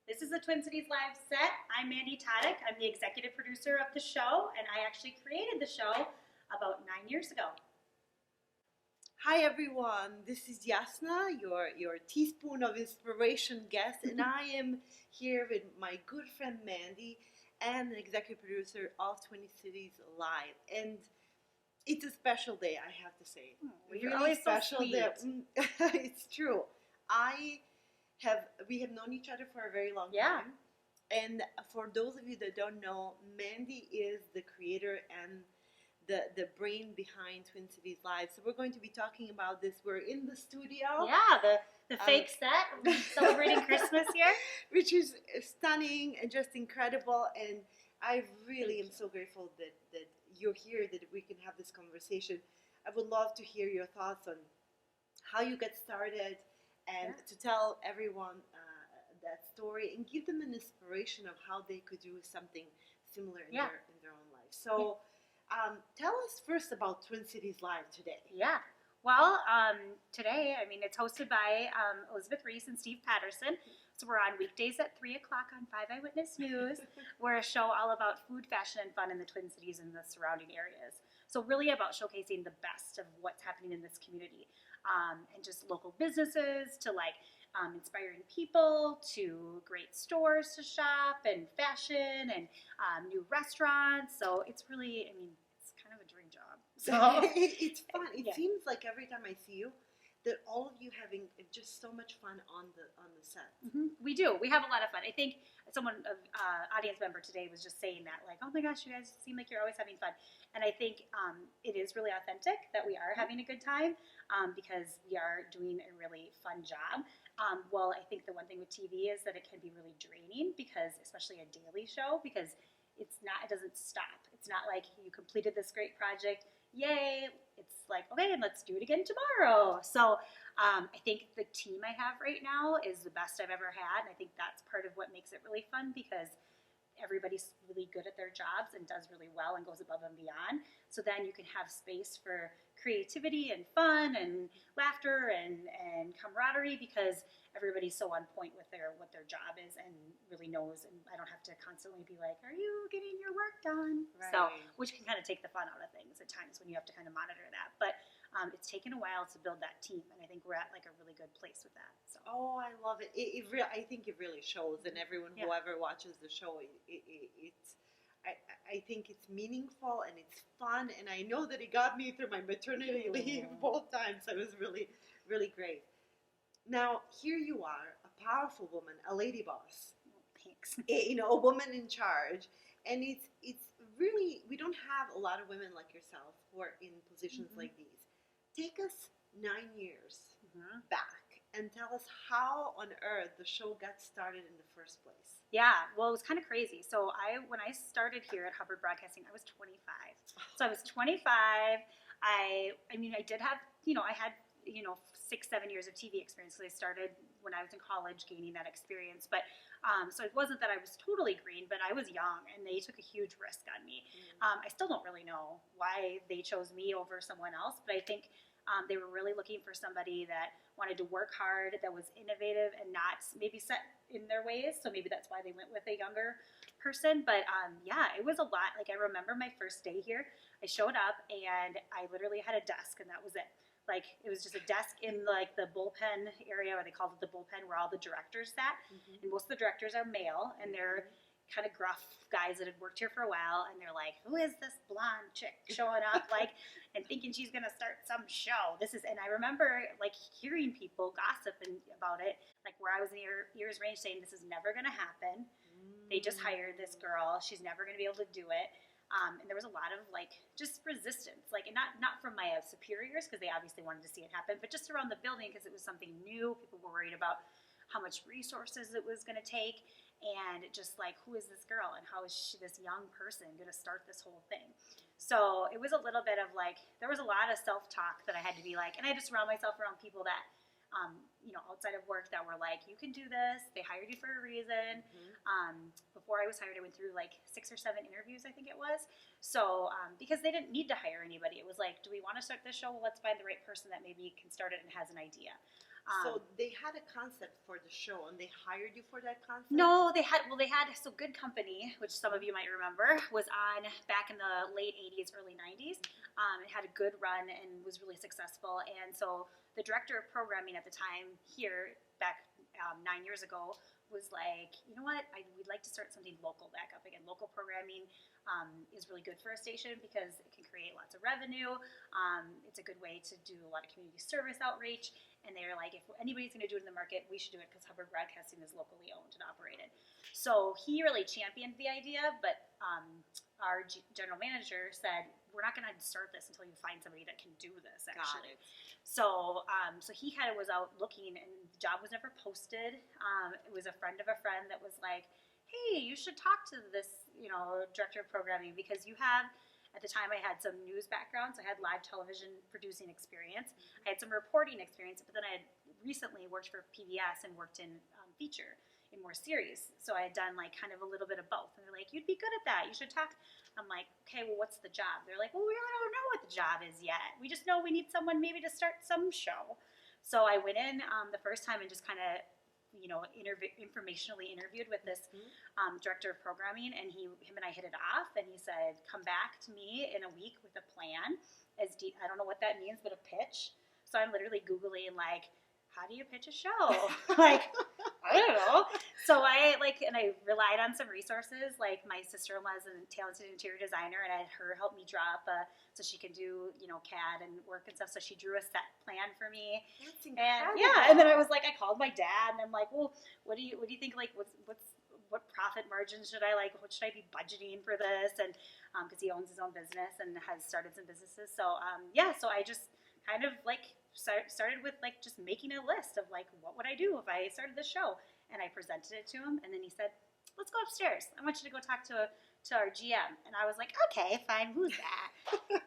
This is the Twin Cities Live set. I'm Mandy Tadych. I'm the executive producer of the show, and I actually created the show about 9 years ago. Hi everyone, this is Jasna, your teaspoon of inspiration guest, and I am here with my good friend Mandy and the executive producer of Twin Cities Live. And it's a special day, I have to say. You're always special so day. It's true. We have known each other for a very long time. And for those of you that don't know, Mandy is the creator and the brain behind Twin Cities Live. So we're going to be talking about this. We're in the studio. Yeah, the fake set. We're celebrating Christmas here. Which is stunning and just incredible. And I really am so grateful that you're here, that we can have this conversation. I would love to hear your thoughts on how you get started and to tell everyone that story and give them an inspiration of how they could do something similar in their own life. So tell us first about Twin Cities Live today. Yeah. Well, today, it's hosted by Elizabeth Reese and Steve Patterson. So we're on weekdays at 3 o'clock on 5 Eyewitness News. We're a show all about food, fashion, and fun in the Twin Cities and the surrounding areas. So really about showcasing the best of what's happening in this community. And just local businesses to inspiring people to great stores to shop and fashion and new restaurants. So it's really, it's kind of a dream job. So it's fun. It seems like every time I see you, that all of you having just so much fun on the set. Mm-hmm. We do. We have a lot of fun. I think someone, audience member today was just saying that, like, oh my gosh, you guys seem like you're always having fun. And I think it is really authentic that we are having a good time because we are doing a really fun job. Well, I think the one thing with TV is that it can be really draining because, especially a daily show, because it doesn't stop. It's not like you completed this great project, yay. It's like, okay, and let's do it again tomorrow. So I think the team I have right now is the best I've ever had. And I think that's part of what makes it really fun because everybody's really good at their jobs and does really well and goes above and beyond. So then you can have space for creativity and fun and laughter and camaraderie because everybody's so on point with what their job is and really knows, and I don't have to constantly be like, are you getting your work done? Right. So, which can kind of take the fun out of things at times when you have to kind of monitor that. But it's taken a while to build that team, and I think we're at like a really good place with that. So. Oh, I love it. I think it really shows, and everyone who ever watches the show, I think it's meaningful and it's fun, and I know that it got me through my maternity leave both times. So it was really, really great. Now, here you are, a powerful woman, a lady boss. Thanks. A woman in charge. And it's really, we don't have a lot of women like yourself who are in positions like these. Take us 9 years back and tell us how on earth the show got started in the first place. Yeah, well, it was kind of crazy. So when I started here at Hubbard Broadcasting, I was 25. So I was 25. I did have, I had 6-7 years of TV experience. So I started when I was in college gaining that experience. But so it wasn't that I was totally green, but I was young and they took a huge risk on me. I still don't really know why they chose me over someone else, but I think they were really looking for somebody that wanted to work hard, that was innovative and not maybe set in their ways. So maybe that's why they went with a younger person. But it was a lot. Like I remember my first day here, I showed up and I literally had a desk and that was it. Like it was just a desk in like the bullpen area, or they called it the bullpen, where all the directors sat. And most of the directors are male, and they're kind of gruff guys that had worked here for a while, and they're like, who is this blonde chick showing up and thinking she's gonna start some show? And I remember like hearing people gossiping about it, like where I was in ears range saying, this is never gonna happen. They just hired this girl, she's never gonna be able to do it. And there was a lot of just resistance, and not from my superiors because they obviously wanted to see it happen, but just around the building because it was something new. People were worried about how much resources it was going to take, and just who is this girl and how is she, this young person, going to start this whole thing? So it was a little bit of there was a lot of self-talk that I had to be and I had to surround myself around people that outside of work that were you can do this. They hired you for a reason. Before I was hired, I went through 6 or 7 interviews, I think it was. So, because they didn't need to hire anybody. It was do we want to start this show? Well, let's find the right person that maybe can start it and has an idea. So they had a concept for the show, and they hired you for that concept? No, they had so Good Company, which some of you might remember, was on back in the late 80s, early 90s. It had a good run and was really successful. And so the director of programming at the time here, back 9 years ago, was like, you know what, we'd like to start something local back up again. Local programming is really good for a station because it can create lots of revenue. It's a good way to do a lot of community service outreach. And they're like, if anybody's going to do it in the market, we should do it because Hubbard Broadcasting is locally owned and operated. So he really championed the idea, but our general manager said, we're not going to start this until you find somebody that can do this, actually. So he kind of was out looking, and the job was never posted. It was a friend of a friend that was like, hey, you should talk to this, director of programming, because you have, at the time I had some news background, so I had live television producing experience. I had some reporting experience, but then I had recently worked for PBS and worked in feature, in more series. So I had done like kind of a little bit of both. And they're like, you'd be good at that. You should talk. I'm like, okay, well, what's the job? They're like, well, we really don't know what the job is yet. We just know we need someone maybe to start some show. So I went in the first time and just kind of, informationally interviewed with this director of programming, and him and I hit it off, and he said, come back to me in a week with a plan. I don't know what that means, but a pitch. So I'm literally Googling, like, how do you pitch a show? Like, I don't know. So I relied on some resources. Like, my sister-in-law is a talented interior designer, and I had her help me draw up so she can do, CAD and work and stuff. So she drew a set plan for me. That's incredible. And then I was like, I called my dad, and I'm like, well, what do you think? Like, what profit margins should I like? What should I be budgeting for this? And because he owns his own business and has started some businesses. So so I just kind of like started with like just making a list of like, what would I do if I started this show? And I presented it to him, and then he said, let's go upstairs. I want you to go talk to our GM. And I was like, okay, fine, who's that?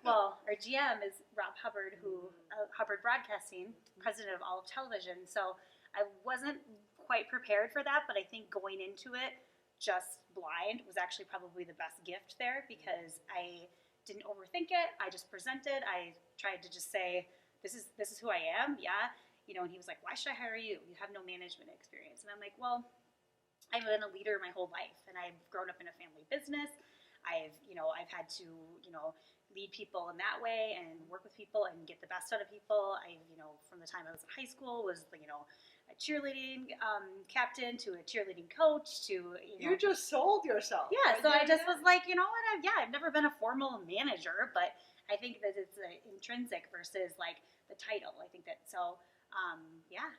Well, our GM is Rob Hubbard, Hubbard Broadcasting, president of all of television. So I wasn't quite prepared for that, but I think going into it just blind was actually probably the best gift there, because I didn't overthink it. I just presented. I tried to just say, this is who I am, yeah. And he was like, why should I hire you? You have no management experience. And I'm like, well, I've been a leader my whole life, and I've grown up in a family business. I've had to, lead people in that way and work with people and get the best out of people. From the time I was in high school was, a cheerleading captain to a cheerleading coach to, You just sold yourself. Yeah, so I just was like, you know what? I've never been a formal manager, but I think that it's intrinsic versus like the title. I think that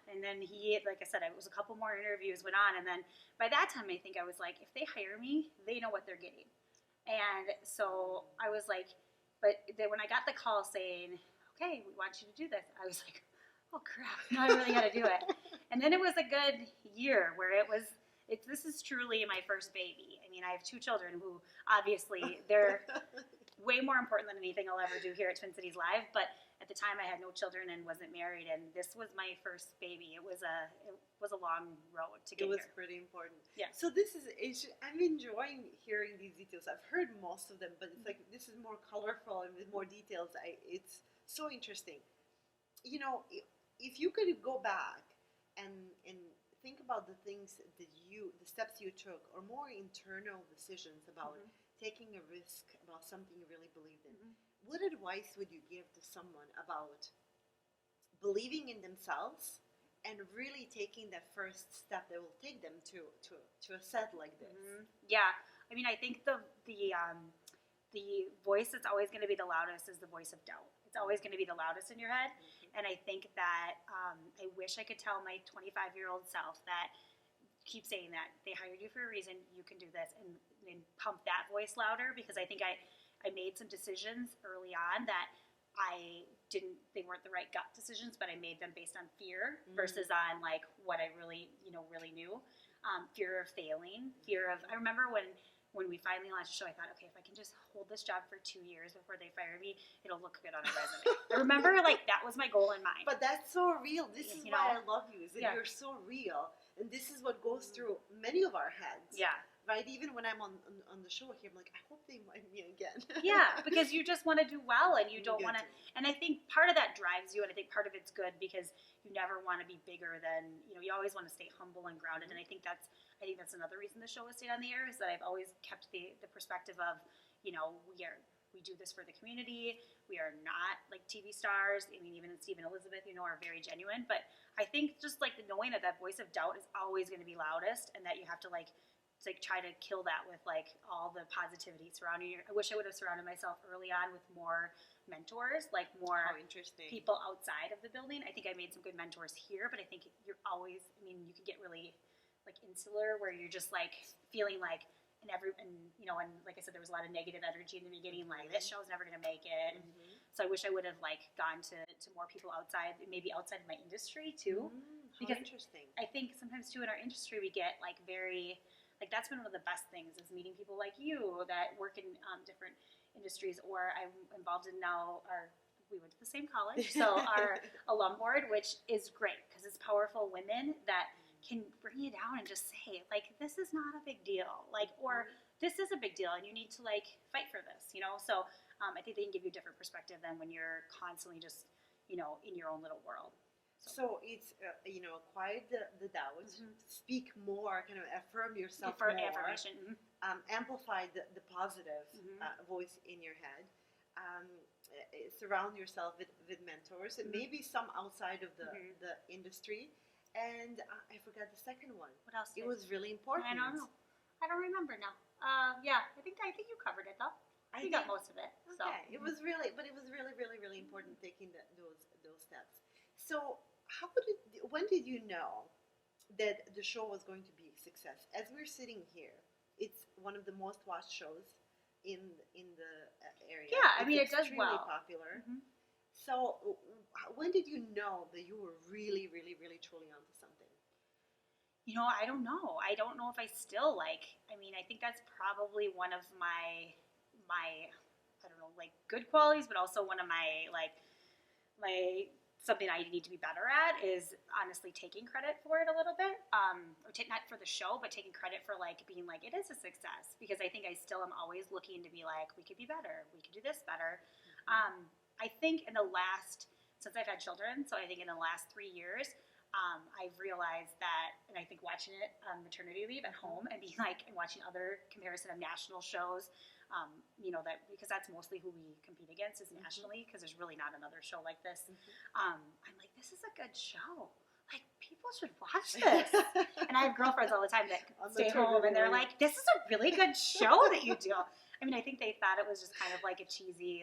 and then he, like I said, it was a couple more interviews went on, and then by that time I think I was like, if they hire me, they know what they're getting. And so I was like, but then when I got the call saying, okay, we want you to do this, I was like, oh crap, now I really got to do it. And then it was a good year where this is truly my first baby. I mean, I have 2 children who obviously they're way more important than anything I'll ever do here at Twin Cities Live, but at the time I had no children and wasn't married, and this was my first baby. It was a long road to get here. It was pretty important. Yeah. So I'm enjoying hearing these details. I've heard most of them, but it's like this is more colorful and with more details. It's so interesting. If you could go back and think about the things that the steps you took, or more internal decisions about taking a risk about something you really believed in, what advice would you give to someone about believing in themselves and really taking that first step that will take them to a set like this? Yeah, I mean, I think the voice that's always going to be the loudest is the voice of doubt. It's always going to be the loudest in your head, and I think that I wish I could tell my 25-year-old self that keep saying that they hired you for a reason. You can do this, and pump that voice louder, because I think I made some decisions early on that they weren't the right gut decisions, but I made them based on fear versus on like what I really knew. Fear of failing, I remember when we finally launched the show, I thought, okay, if I can just hold this job for 2 years before they fire me, it'll look good on a resume. I remember like that was my goal in mind. But that's so real. This is why I love you, is that you're so real. And this is what goes through many of our heads. Yeah. right? Even when I'm on the show here, I'm like, I hope they invite me again. Yeah, because you just want to do well, and you don't Good. want to. And I think part of that drives you, and I think part of it's good because you never want to be bigger than, you always want to stay humble and grounded. And I think that's another reason the show has stayed on the air, is that I've always kept the perspective of, we do this for the community. We are not like TV stars. I mean, even Steve and Elizabeth, are very genuine. But I think just like the knowing that voice of doubt is always going to be loudest, and that you have to try to kill that with like all the positivity surrounding you. I wish I would have surrounded myself early on with more mentors, like more people outside of the building. I think I made some good mentors here, but I think you're always, you could get really like insular, where you're just like feeling like, and like I said, there was a lot of negative energy in the beginning, like this show's never going to make it. And so I wish I would have like gone to more people outside, maybe outside of my industry too. Because interesting. I think sometimes too in our industry we get like very, like that's been one of the best things, is meeting people like you that work in different industries, or I'm involved in now we went to the same college, so our alum board, which is great because it's powerful women that can bring you down and just say like, this is not a big deal, like, or this is a big deal and you need to like fight for this, so I think they can give you a different perspective than when you're constantly just in your own little world. So it's quiet the doubt, speak more, kind of affirm yourself for more, affirmation, amplify the positive voice in your head, surround yourself with mentors, and maybe some outside of the industry. And I forgot the second one. What else? It was really important. I don't know. I don't remember now. Yeah, I think you covered it though. You got most of it. So. Okay, it was really important taking those steps. So when did you know that the show was going to be a success? As we're sitting here, it's one of the most watched shows in the area. Yeah, it does well. Extremely popular. So when did you know that you were really, really, really truly onto something? I don't know. I don't know if I still I think that's probably one of my I don't know, like good qualities, but also one of my something I need to be better at is honestly taking credit for it a little bit. Not for the show, but taking credit for like being like, it is a success, because I think I still am always looking to be like, we could be better. We could do this better. I think since I've had children, so I think in the last 3 years, I've realized that, and I think watching it on maternity leave at home and being like, and watching other comparison of national shows, that because that's mostly who we compete against is nationally, because there's really not another show like this. I'm like, this is a good show. Like, people should watch this. And I have girlfriends all the time that stay home and they're like, this is a really good show that you do. I think they thought it was just kind of like a cheesy,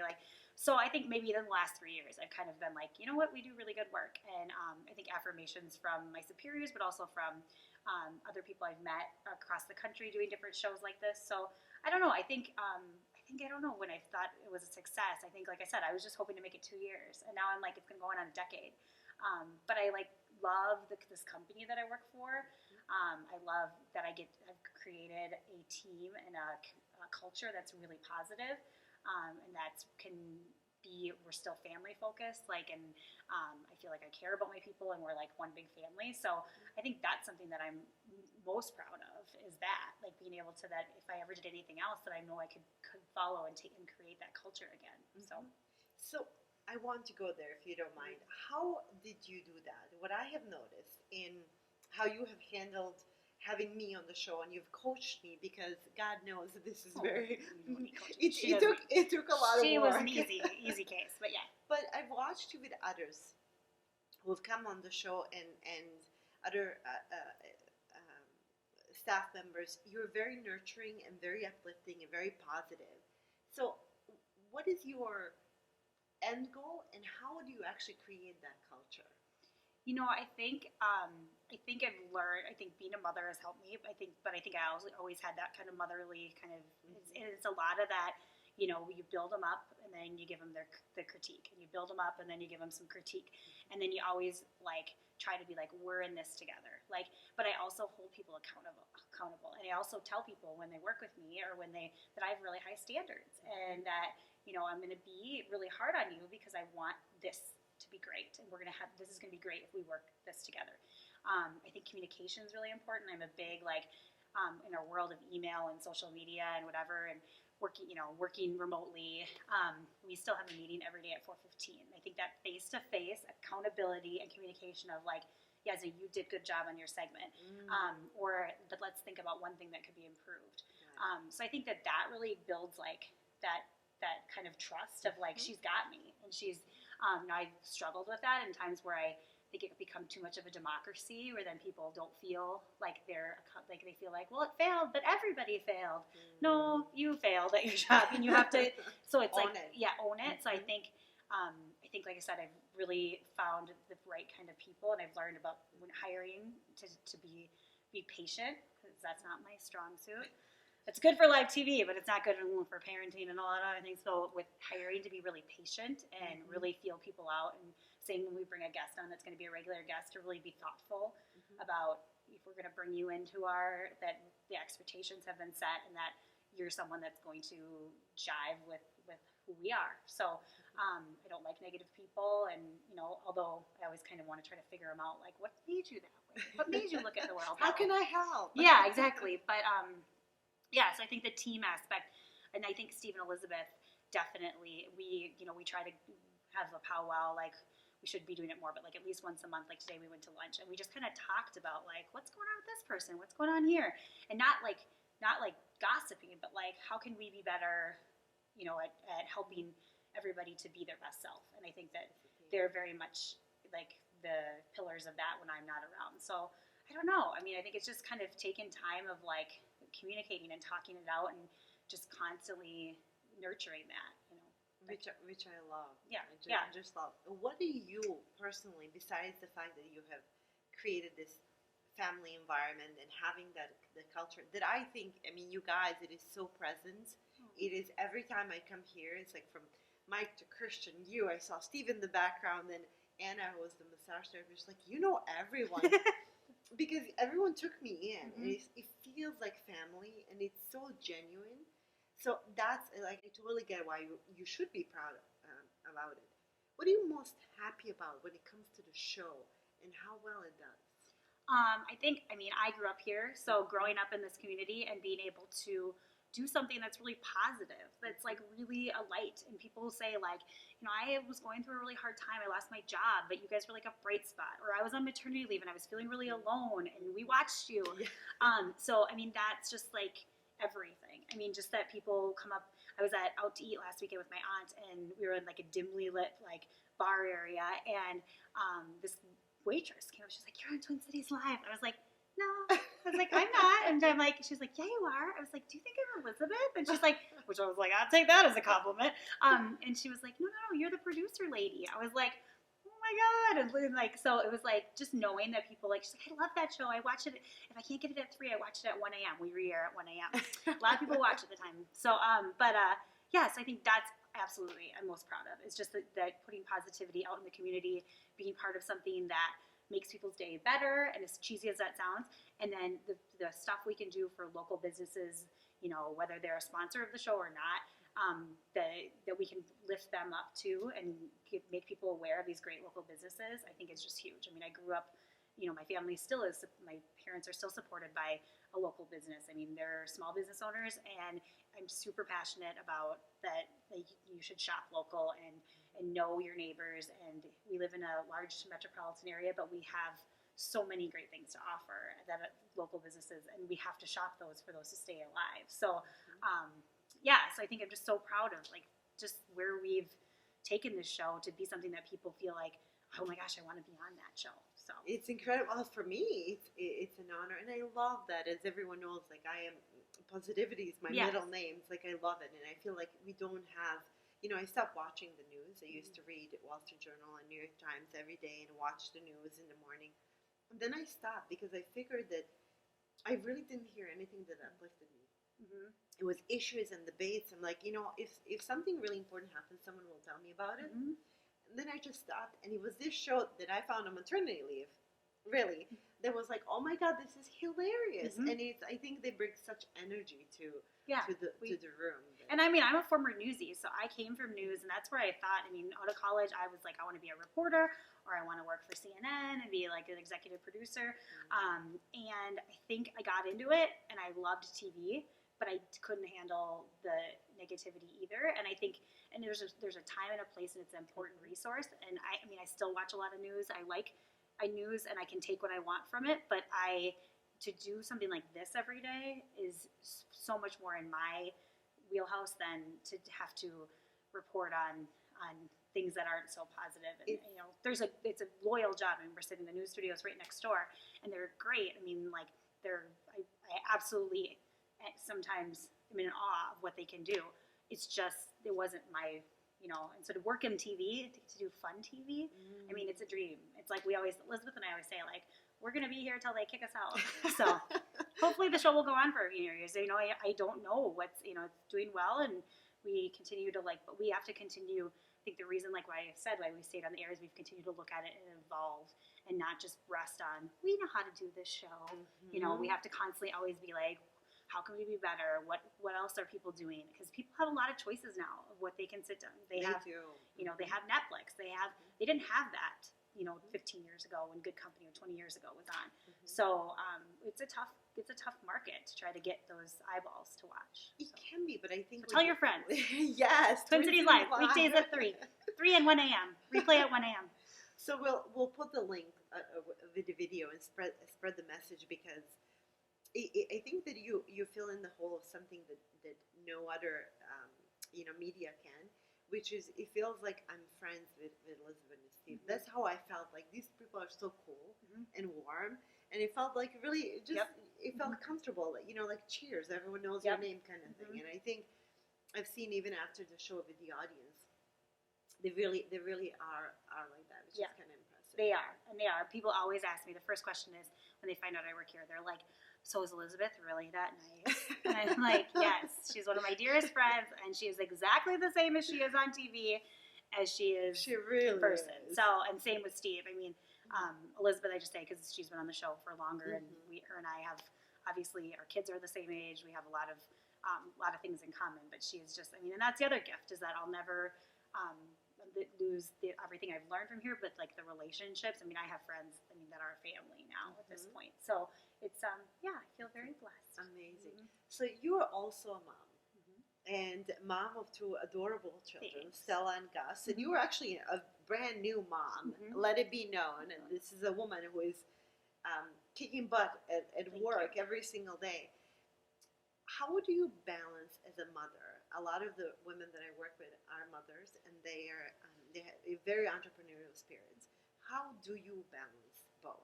so I think maybe in the last 3 years, I've kind of been like, you know what, we do really good work. And I think affirmations from my superiors, but also from other people I've met across the country doing different shows like this. So I don't know. I think I don't know when I thought it was a success. I think, like I said, I was just hoping to make it 2 years. And now I'm like, it's been going on a decade. But I love this company that I work for. I love that I've created a team and a culture that's really positive. And we're still family focused, and I feel like I care about my people, and we're like one big family. So I think that's something that I'm most proud of, is that, like, being able to, that if I ever did anything else, that I know I could follow and create that culture again. So I want to go there, if you don't mind. How did you do that? What I have noticed in how you have handled having me on the show, and you've coached me, because God knows that this is very. It took a lot of work. She was an easy case, but yeah. But I've watched you with others who have come on the show, and other staff members. You're very nurturing and very uplifting and very positive. So, what is your end goal, and how do you actually create that culture? I think I've learned. I think being a mother has helped me. I think I always had that kind of motherly kind of. It's a lot of that. You build them up, and then you give them the critique, and you build them up, and then you give them some critique, and then you always try to be like, we're in this together. But I also hold people accountable, and I also tell people when they work with me or that I have really high standards, and that I'm going to be really hard on you because I want this to be great, and this is going to be great if we work this together. I think communication is really important. I'm a big in our world of email and social media and whatever, and working remotely, we still have a meeting every day at 4:15. I think that face-to-face accountability and communication of like, yeah, so you did good job on your segment, or but let's think about one thing that could be improved. So I think that really builds like that kind of trust of like, she's got me, and she's I've struggled with that in times where I think it could become too much of a democracy, where then people don't feel like they feel like, well, it failed, but everybody failed. No, you failed at your job, and you have to. So it's own it. So I think, like I said, I've really found the right kind of people, and I've learned about when hiring to be patient, because that's not my strong suit. It's good for live TV, but it's not good for parenting and a lot of other things. So with hiring, to be really patient and really feel people out, and same when we bring a guest on that's going to be a regular guest, to really be thoughtful about if we're going to bring you into that the expectations have been set, and that you're someone that's going to jive with who we are. So I don't like negative people, and although I always kind of want to try to figure them out, like, what made you that way? What made you look at the world? How can I help? Yeah, exactly. But so I think the team aspect, and I think Steve and Elizabeth definitely, we try to have a powwow, like we should be doing it more, but like at least once a month. Like today we went to lunch and we just kind of talked about like, what's going on with this person, what's going on here, and not like gossiping, but like, how can we be better, at helping everybody to be their best self. And I think that they're very much like the pillars of that when I'm not around. So I don't know. I mean, I think it's just kind of taking time of like communicating and talking it out, and just constantly nurturing that, Which I love. Yeah, I just love. What do you personally, besides the fact that you have created this family environment and having the culture that I think, I mean, you guys, it is so present. It is every time I come here, it's like from Mike to Christian, I saw Steve in the background, and Anna, who was the massage therapist, like, everyone. Because everyone took me in, and it feels like family, and it's so genuine. So that's like, I totally get why you should be proud about it. What are you most happy about when it comes to the show and how well it does? I grew up here, so growing up in this community and being able to do something that's really positive, that's like really a light. And people say like, I was going through a really hard time, I lost my job, but you guys were like a bright spot. Or I was on maternity leave and I was feeling really alone, and we watched you. So I mean, that's just like everything. I mean, just that people come up. I was out to eat last weekend with my aunt, and we were in like a dimly lit like bar area, and this waitress came up. She's like, "You're on Twin Cities Live." I was like, "No." I was like, "I'm not." And I'm like, she's like, "Yeah, you are." I was like, "Do you think I'm Elizabeth?" And she's like, which I was like, "I'll take that as a compliment." And she was like, No, you're the producer lady. I was like, "Oh my God." And like, so it was like just knowing that people like, she's like, "I love that show. I watch it. If I can't get it at 3, I watch it at 1 a.m. We re-air at 1 a.m. A lot of people watch at the time. So, yes, I think that's absolutely I'm most proud of. It's just that putting positivity out in the community, being part of something that makes people's day better, and as cheesy as that sounds, and then the stuff we can do for local businesses, whether they're a sponsor of the show or not, that we can lift them up too, and make people aware of these great local businesses, I think is just huge. I mean, I grew up, my family my parents are still supported by a local business. I mean, they're small business owners, and I'm super passionate about that you should shop local and know your neighbors. And we live in a large metropolitan area, but we have so many great things to offer that local businesses, and we have to shop those for those to stay alive. So, so I think I'm just so proud of like just where we've taken this show to be something that people feel like, oh my gosh, I want to be on that show. So it's incredible. Well, for me, it's an honor, and I love that. As everyone knows, like positivity is my middle name. It's like I love it, and I feel like we don't have. I stopped watching the news. I used to read Wall Street Journal and New York Times every day and watch the news in the morning. And then I stopped because I figured that I really didn't hear anything that uplifted me. It was issues and debates. I'm like, if something really important happens, someone will tell me about it. And then I just stopped. And it was this show that I found on maternity leave, really, that was like, oh my God, this is hilarious. And I think they bring such energy to the room. And I mean, I'm a former newsie, so I came from news, and that's where I thought, out of college, I was like, I want to be a reporter, or I want to work for CNN and be like an executive producer. And I think I got into it and I loved TV, but I couldn't handle the negativity either. And I think, and there's a time and a place, and it's an important resource. And I mean, I still watch a lot of news. I like news, and I can take what I want from it. But to do something like this every day is so much more in my wheelhouse than to have to report on things that aren't so positive. And it's a loyal job. I mean, we're sitting in the news studios right next door, and they're great. I mean, like I absolutely sometimes I'm in awe of what they can do. It's just it wasn't my and so to work in TV, to do fun TV, I mean, it's a dream. It's like Elizabeth and I always say, like, we're going to be here till they kick us out. So hopefully the show will go on for a few years. I don't know what's, it's doing well, and we continue to but we have to continue. I think the reason, like why I said why we stayed on the air is we've continued to look at it and evolve and not just rest on, we know how to do this show. We have to constantly always be like, how can we be better? What else are people doing? Because people have a lot of choices now of what they can sit down. They have Netflix. They didn't have that, 15 years ago when Good Company or 20 years ago was on. So it's a tough market to try to get those eyeballs to watch. It can be, but I think tell your friends. Yes, Twin Cities Live weekdays at 3 and 1 a.m. Replay at 1 a.m. So we'll put the link with the video and spread the message, because I think that you fill in the hole of something that no other media can, which is it feels like I'm friends with Elizabeth and Steve. That's how I felt. Like, these people are so cool and warm, and it felt like really just it felt comfortable. Like cheers, everyone knows your name kind of thing. And I think I've seen even after the show with the audience, they really are like that, which is kind of impressive. They are. People always ask me. The first question is when they find out I work here, they're like, so is Elizabeth really that nice? And I'm like, yes, she's one of my dearest friends, and she is exactly the same as she is on TV as she is in person. Is. So, and same with Steve. I mean, Elizabeth, I just say because she's been on the show for longer, and her and I have, obviously, our kids are the same age. We have a lot of things in common, but she is just, I mean, and that's the other gift, is that I'll never lose everything I've learned from here, but like the relationships. I mean, I have friends, that are family now at this point. So it's, I feel very blessed. Amazing. So you are also a mom, and mom of two adorable children, Thanks. Stella and Gus, and you are actually a brand new mom, let it be known. And this is a woman who is kicking butt at work every single day. How do you balance as a mother? A lot of the women that I work with are mothers, and they have a very entrepreneurial spirits. How do you balance both?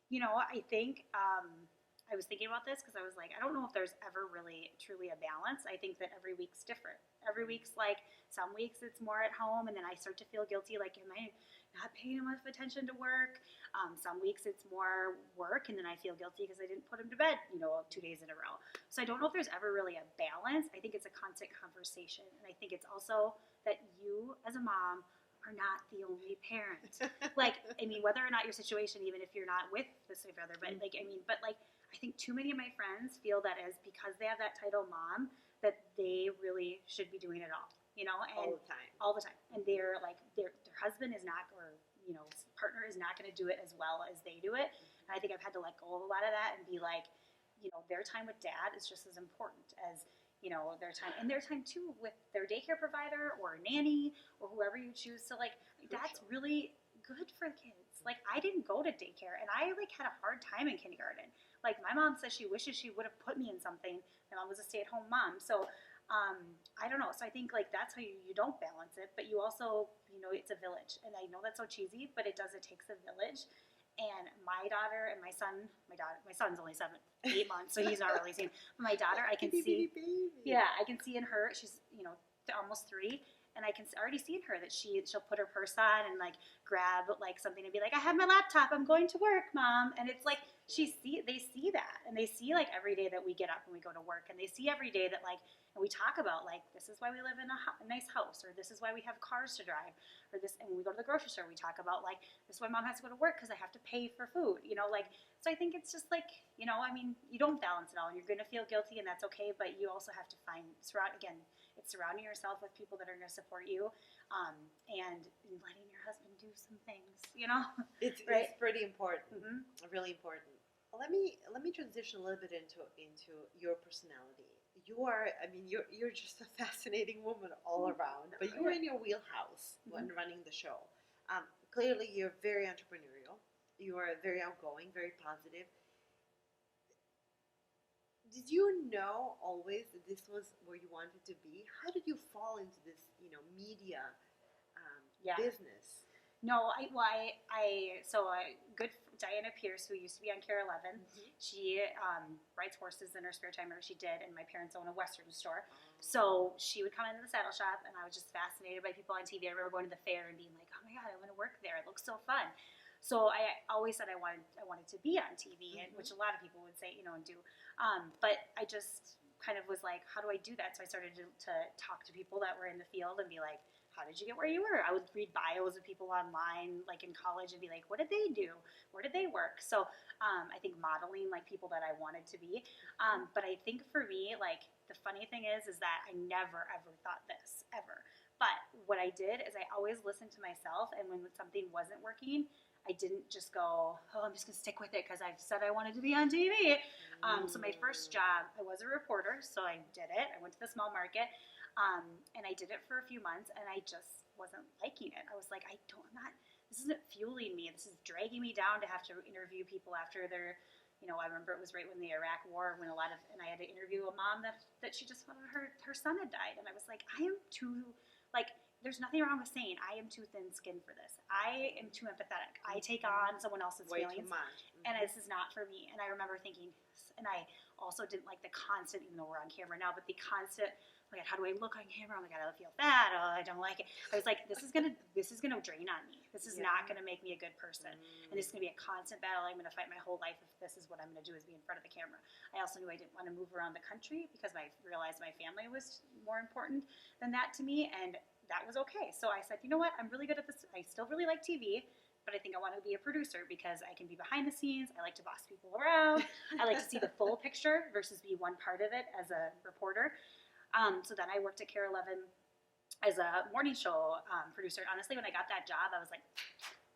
I think I was thinking about this because I was like, I don't know if there's ever really truly a balance. I think that every week's different. Every week's like, some weeks it's more at home, and then I start to feel guilty, like, am I not paying enough attention to work? Some weeks it's more work, and then I feel guilty because I didn't put him to bed, 2 days in a row. So I don't know if there's ever really a balance. I think it's a constant conversation, and I think it's also that you as a mom are not the only parent. Whether or not your situation, even if you're not with the significant other, but I think too many of my friends feel that because they have that title mom, that they really should be doing it all, and all the time. And they're like, their husband is not, or, partner is not going to do it as well as they do it. And I think I've had to let go of a lot of that and be like, their time with dad is just as important as, their time, and their time too with their daycare provider or nanny or whoever you choose to that's really good for kids. Like, I didn't go to daycare, and I had a hard time in kindergarten. Like, my mom says she wishes she would have put me in something. My mom was a stay-at-home mom. So I don't know. So I think that's how you don't balance it, but you also, it's a village. And I know that's so cheesy, but it takes a village. And my daughter and my son's only 8 months, so he's not really seen. But my daughter, I can see, I can see in her, she's, almost 3. And I can already see in her that she'll put her purse on and grab something and be like, I have my laptop, I'm going to work, Mom. And it's like they see that, and they see every day that we get up and we go to work, and they see every day that and we talk about this is why we live in a nice house, or this is why we have cars to drive, or this. And when we go to the grocery store, we talk about this is why Mom has to go to work because I have to pay for food. So I think it's just you don't balance it all, and you're going to feel guilty, and that's okay. But you also have to find again. it's surrounding yourself with people that are going to support you, and letting your husband do some things, It's right? pretty important, Mm-hmm. really important. Let me transition a little bit into your personality. You're just a fascinating woman all around, but you are in your wheelhouse when running the show. Clearly, you're very entrepreneurial. You are very outgoing, very positive. Did you know always that this was where you wanted to be? How did you fall into this, media Yeah. business? No, so a good Diana Pierce, who used to be on Care 11, she rides horses in her spare time, or she did, and my parents own a Western store. So she would come into the saddle shop, and I was just fascinated by people on TV. I remember going to the fair and being like, oh my God, I want to work there. It looks so fun. So I always said I wanted to be on TV, and which a lot of people would say, and do. But I just kind of was like, how do I do that? So I started to talk to people that were in the field and be like, how did you get where you were? I would read bios of people online, like in college, and be like, what did they do? Where did they work? So I think modeling like people that I wanted to be. But I think for me, like the funny thing is that I never ever thought this ever. But what I did is I always listened to myself, and when something wasn't working, I didn't just go, oh, I'm just going to stick with it because I've said I wanted to be on TV. So my first job, I was a reporter, so I did it. I went to the small market, and I did it for a few months, and I just wasn't liking it. I was like, this isn't fueling me. This is dragging me down to have to interview people after their, I remember it was right when the Iraq War, and I had to interview a mom that she just found out her son had died, and I was like, I am too, like, there's nothing wrong with saying I am too thin-skinned for this. I am too empathetic. I take on someone else's feelings, and this is not for me. And I remember thinking, and I also didn't like the constant, even though we're on camera now, but the constant, oh my God, how do I look on camera? Oh my God, I feel fat. Oh, I don't like it. I was like, this is gonna drain on me. This is not gonna make me a good person, and this is gonna be a constant battle I'm gonna fight my whole life if this is what I'm gonna do, is be in front of the camera. I also knew I didn't want to move around the country because I realized my family was more important than that to me, and that was okay. So I said, you know what? I'm really good at this. I still really like TV, but I think I want to be a producer because I can be behind the scenes. I like to boss people around. I like to see the full picture versus be one part of it as a reporter. So then I worked at Care 11 as a morning show producer. Honestly, when I got that job, I was like,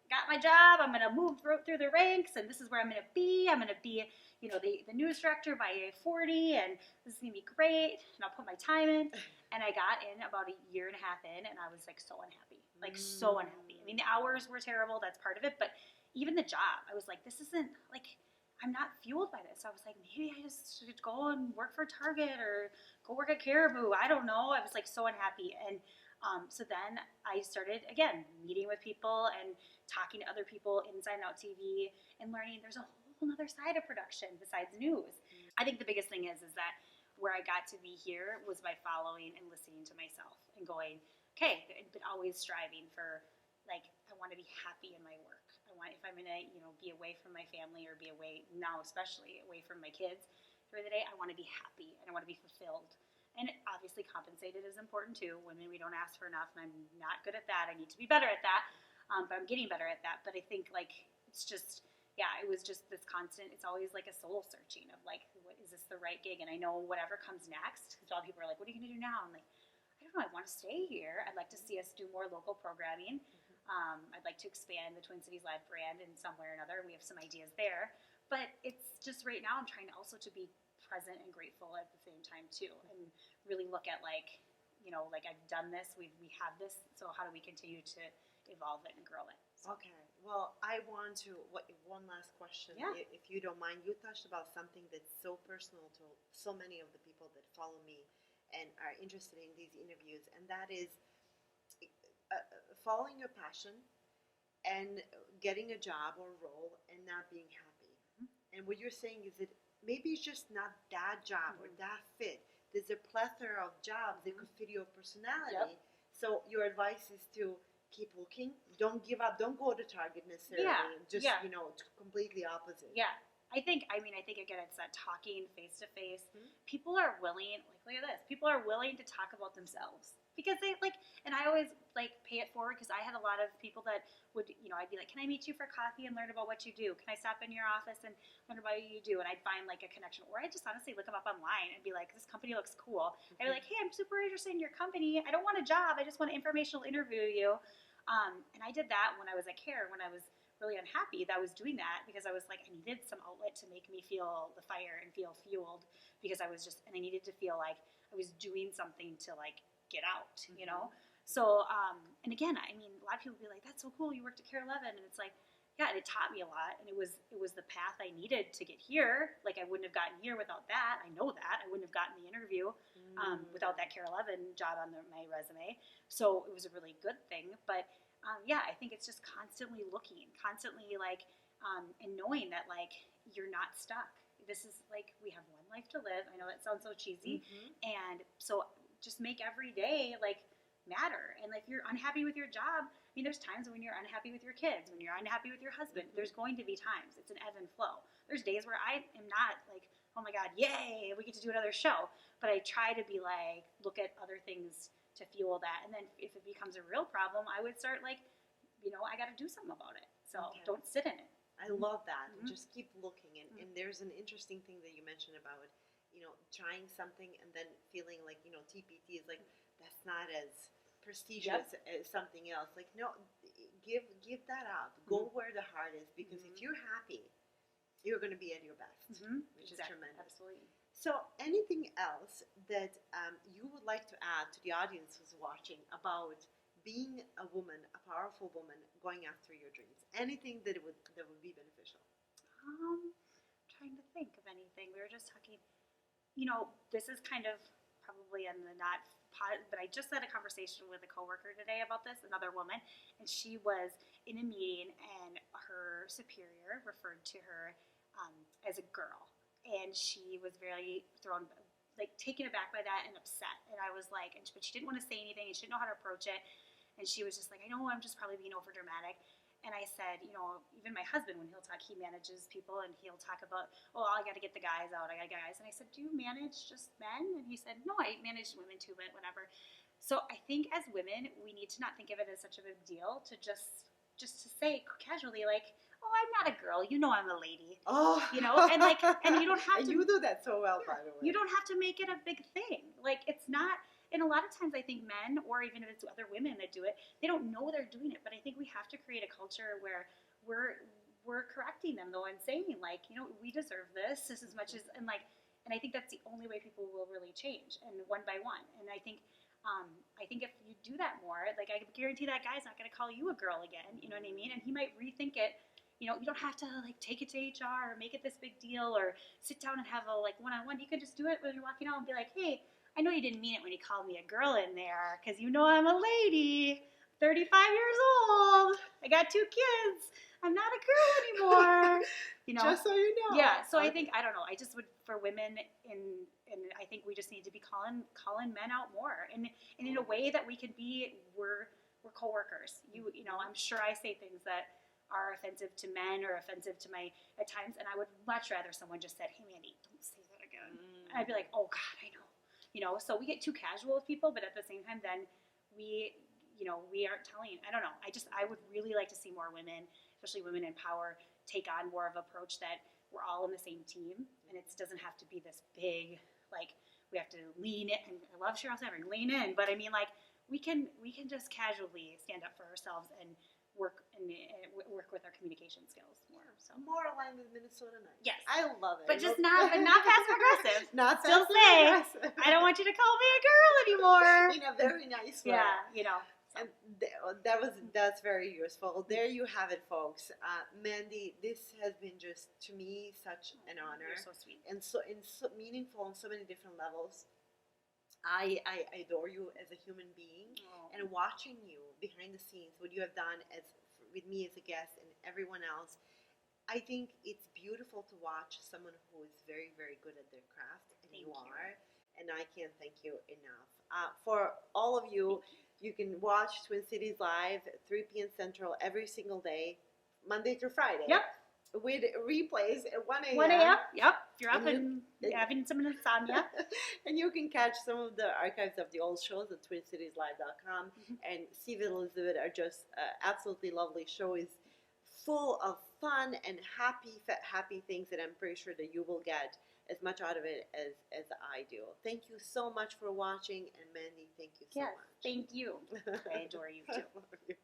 got my job. I'm going to move through the ranks, and this is where I'm going to be. I'm going to be, the news director by 40, and this is going to be great, and I'll put my time in. And I got in about a year and a half in, and I was like so unhappy. So unhappy. I mean, the hours were terrible. That's part of it. But even the job, I was like, this isn't, like, I'm not fueled by this. So I was like, maybe I just should go and work for Target or go work at Caribou. I don't know. I was like so unhappy. And so then I started, again, meeting with people and talking to other people inside and out TV and learning there's a whole other side of production besides news. I think the biggest thing is that where I got to be here was by following and listening to myself and going, okay, but always striving for, like, I want to be happy in my work. If I'm going to, be away from my family or be away, now especially, away from my kids during the day, I want to be happy and I want to be fulfilled. And obviously compensated is important too. Women, we don't ask for enough, and I'm not good at that. I need to be better at that, but I'm getting better at that. But I think, like, it's just, it was just this constant, it's always like a soul searching of like, what is this the right gig? And I know whatever comes next, because a lot of people are like, what are you going to do now? I'm like, I don't know, I want to stay here. I'd like to see us do more local programming. I'd like to expand the Twin Cities Live brand in some way or another. We have some ideas there. But it's just right now I'm trying to also to be present and grateful at the same time too, and really look at like, like I've done this, we have this, so how do we continue to evolve it and grow it? So. Okay. Well, I want to, one last question, if you don't mind. You touched about something that's so personal to so many of the people that follow me and are interested in these interviews, and that is following your passion and getting a job or role and not being happy. And what you're saying is that maybe it's just not that job or that fit. There's a plethora of jobs that could fit your personality. So your advice is to keep looking. Don't give up. Don't go to Target necessarily. Just, completely opposite. Yeah. I think again, it's that talking face to face. Mhm. People are willing, like, look at this. People are willing to talk about themselves because they like, and I always like pay it forward because I had a lot of people that would, I'd be like, can I meet you for coffee and learn about what you do? Can I stop in your office and learn about what you do? And I'd find like a connection, or I'd just honestly look them up online and be like, this company looks cool. I'd be like, hey, I'm super interested in your company. I don't want a job. I just want an informational interview you. And I did that when I was at CARE, when I was really unhappy that I was doing that because I was like, I needed some outlet to make me feel the fire and feel fueled because I I needed to feel like I was doing something to like get out, So, and again, I mean, a lot of people be like, that's so cool. You worked at CARE 11. And it's like, yeah, and it taught me a lot. And it was the path I needed to get here. Like I wouldn't have gotten here without that. I know that. I wouldn't have gotten the interview without that CARE 11 job on my resume. So it was a really good thing. But yeah, I think it's just constantly looking, constantly like, and knowing that like you're not stuck. This is like, we have one life to live. I know that sounds so cheesy. And so just make every day like matter. And if you're unhappy with your job, I mean, there's times when you're unhappy with your kids, when you're unhappy with your husband. There's going to be times. It's an ebb and flow. There's days where I am not like, oh my God, yay, we get to do another show. But I try to be like, look at other things to fuel that. And then if it becomes a real problem, I would start like, I got to do something about it. So don't sit in it. I love that. Just keep looking. And there's an interesting thing that you mentioned about, trying something and then feeling like, TPT is like, that's not as prestigious as something else. Like, no, give that up. Go where the heart is, because if you're happy, you're going to be at your best, which is tremendous. Absolutely. So anything else that you would like to add to the audience who's watching about being a woman, a powerful woman, going after your dreams? Anything that would be beneficial? Trying to think of anything. We were just talking, this is kind of probably in the not pot, but I just had a conversation with a coworker today about this, another woman, and she was in a meeting and her superior referred to her as a girl, and she was very taken aback by that and upset. And I was like, but she didn't want to say anything and she didn't know how to approach it. And she was just like, I know I'm just probably being over dramatic. And I said, even my husband, when he'll talk, he manages people and he'll talk about, oh, I got to get the guys out. I got guys. And I said, do you manage just men? And he said, no, I manage women too, but whatever. So I think as women, we need to not think of it as such a big deal to just to say casually, like, oh, I'm not a girl. I'm a lady. Oh, and like, and you don't have to. You do that so well, by the way. You don't have to make it a big thing. Like, it's not. And a lot of times I think men, or even if it's other women that do it, they don't know they're doing it. But I think we have to create a culture where we're correcting them, though, and saying, like, we deserve this as much as, and I think that's the only way people will really change, and one by one. And I think if you do that more, like, I guarantee that guy's not going to call you a girl again, you know what I mean? And he might rethink it. You don't have to, like, take it to HR or make it this big deal or sit down and have a, like, one-on-one. You can just do it when you're walking out and be like, hey, I know you didn't mean it when you called me a girl in there, because I'm a lady, 35 years old, I got 2 kids, I'm not a girl anymore, Just so you know. Yeah, so I think, I don't know, I just would, for women, and I think we just need to be calling men out more, and in a way that we can be, we're co-workers. I'm sure I say things that are offensive to men or offensive to my, at times, and I would much rather someone just said, hey, Mandy, don't say that again. And I'd be like, oh, God, I know. So we get too casual with people, but at the same time, then we aren't telling. I don't know. I would really like to see more women, especially women in power, take on more of an approach that we're all in the same team, and it doesn't have to be this big, like, we have to lean in. And I love Cheryl Sandberg, lean in, but I mean, like, we can just casually stand up for ourselves and work with our communication skills more. So more aligned with Minnesota nice. Yes, I love it. But just not passive aggressive. Not still say, I don't want you to call me a girl anymore. In a very nice way. Yeah, And that's very useful. There you have it, folks. Mandy, this has been just, to me, such an honor. You're so sweet. And so meaningful on so many different levels. I adore you as a human being, and watching you behind the scenes, what you have done with me as a guest and everyone else. I think it's beautiful to watch someone who is very, very good at their craft, and you are. And I can't thank you enough. For all of you, you can watch Twin Cities Live at 3 p.m. Central every single day, Monday through Friday. Yep. with replays at 1 a.m. 1 a.m. Yep. If you're up And and having some insomnia. And you can catch some of the archives of the old shows at TwinCitiesLive.com. Mhm. And Steve and Elizabeth are just absolutely lovely show. Is full of fun and happy things that I'm pretty sure that you will get as much out of it as I do. Thank you so much for watching, and Mandy, thank you so Yes. much. Thank you. I adore you too. I love you.